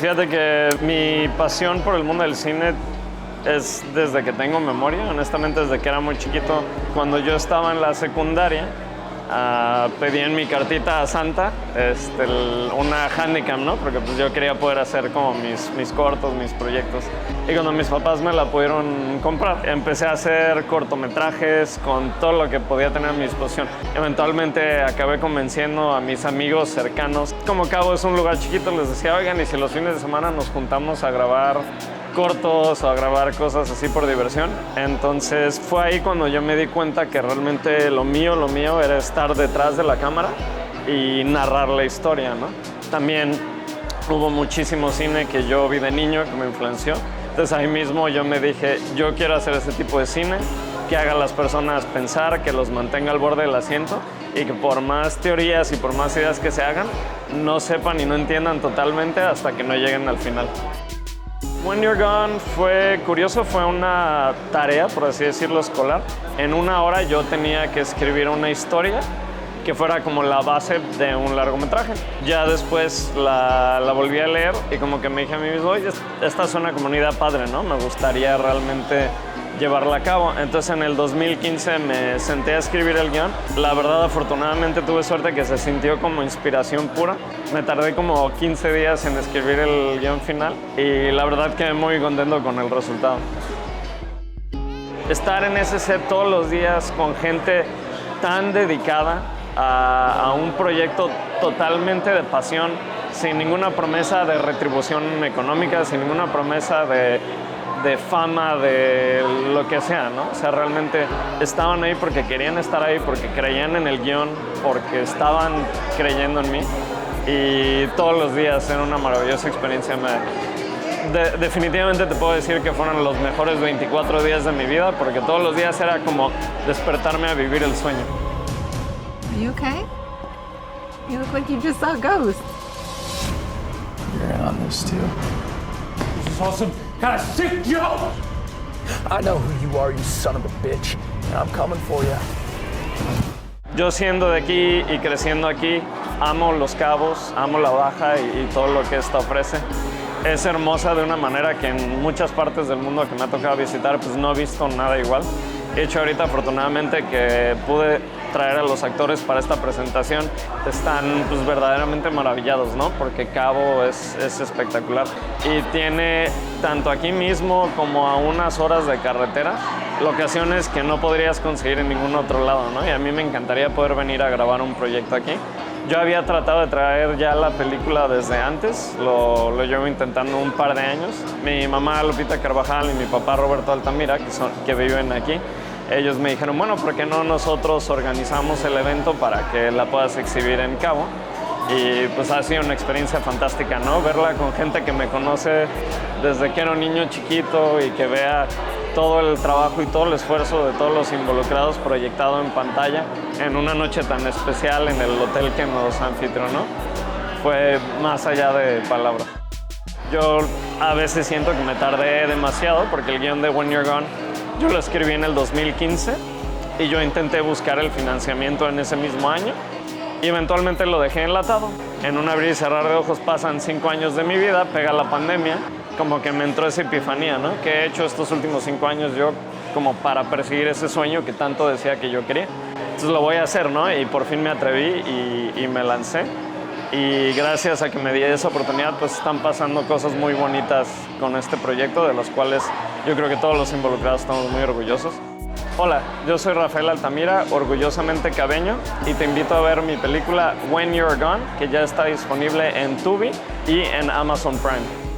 Fíjate que mi pasión por el mundo del cine es desde que tengo memoria, honestamente desde que era muy chiquito. Cuando yo estaba en la secundaria, pedí en mi cartita a Santa una Handycam, ¿no? Porque pues yo quería poder hacer como mis cortos, mis proyectos. Y cuando mis papás me la pudieron comprar, empecé a hacer cortometrajes con todo lo que podía tener a mi disposición. Eventualmente acabé convenciendo a mis amigos cercanos. Como Cabo es un lugar chiquito, les decía, oigan, y si los fines de semana nos juntamos a grabar cortos o a grabar cosas así por diversión. Entonces fue ahí cuando yo me di cuenta que realmente lo mío era estar detrás de la cámara y narrar la historia, ¿no? También hubo muchísimo cine que yo vi de niño que me influenció. Entonces ahí mismo yo me dije, yo quiero hacer ese tipo de cine que haga a las personas pensar, que los mantenga al borde del asiento y que por más teorías y por más ideas que se hagan, no sepan y no entiendan totalmente hasta que no lleguen al final. When You're Gone fue curioso, fue una tarea, por así decirlo, escolar. En una hora yo tenía que escribir una historia que fuera como la base de un largometraje. Ya después la volví a leer y como que me dije a mí mismo, oye, esta suena como una idea padre, ¿no? Me gustaría realmente llevarla a cabo. Entonces en el 2015 me senté a escribir el guión. La verdad, afortunadamente tuve suerte que se sintió como inspiración pura. Me tardé como 15 días en escribir el guión final y la verdad quedé muy contento con el resultado. Estar en ese set todos los días con gente tan dedicada a un proyecto totalmente de pasión, sin ninguna promesa de retribución económica, sin ninguna promesa de fama, de lo que sea, ¿no? O sea, realmente estaban ahí porque querían estar ahí, porque creían en el guión, porque estaban creyendo en mí. Y todos los días era una maravillosa experiencia. Definitivamente te puedo decir que fueron los mejores 24 días de mi vida, porque todos los días era como despertarme a vivir el sueño. Are you okay? You look like you just saw a ghost. You're in on this too. This is awesome. Kind of sick joke! I know who you are, you son of a bitch, and I'm coming for you. Yo siendo de aquí y creciendo aquí, amo Los Cabos, amo La Baja y todo lo que esta ofrece. Es hermosa de una manera que en muchas partes del mundo que me ha tocado visitar, pues no he visto nada igual. De hecho, ahorita afortunadamente que pude traer a los actores para esta presentación, están pues verdaderamente maravillados, ¿no? Porque Cabo es espectacular y tiene tanto aquí mismo como a unas horas de carretera locaciones que no podrías conseguir en ningún otro lado, ¿no? Y a mí me encantaría poder venir a grabar un proyecto aquí. Yo había tratado de traer ya la película desde antes, lo llevo intentando un par de años. Mi mamá Lupita Carvajal y mi papá Roberto Altamira, que viven aquí, ellos me dijeron, bueno, ¿por qué no nosotros organizamos el evento para que la puedas exhibir en Cabo? Y pues ha sido una experiencia fantástica, ¿no? Verla con gente que me conoce desde que era un niño chiquito y que vea todo el trabajo y todo el esfuerzo de todos los involucrados proyectado en pantalla en una noche tan especial en el hotel que nos anfitrionó, fue más allá de palabras. Yo a veces siento que me tardé demasiado porque el guión de When You're Gone yo lo escribí en el 2015 y yo intenté buscar el financiamiento en ese mismo año y eventualmente lo dejé enlatado. En un abrir y cerrar de ojos pasan 5 años de mi vida, pega la pandemia, como que me entró esa epifanía, ¿no? Que he hecho estos últimos 5 años yo como para perseguir ese sueño que tanto decía que yo quería. Entonces lo voy a hacer, ¿no? Y por fin me atreví y me lancé. Y gracias a que me di esa oportunidad, pues están pasando cosas muy bonitas con este proyecto, de los cuales yo creo que todos los involucrados estamos muy orgullosos. Hola, yo soy Rafael Altamira, orgullosamente cabeño, y te invito a ver mi película When You're Gone, que ya está disponible en Tubi y en Amazon Prime.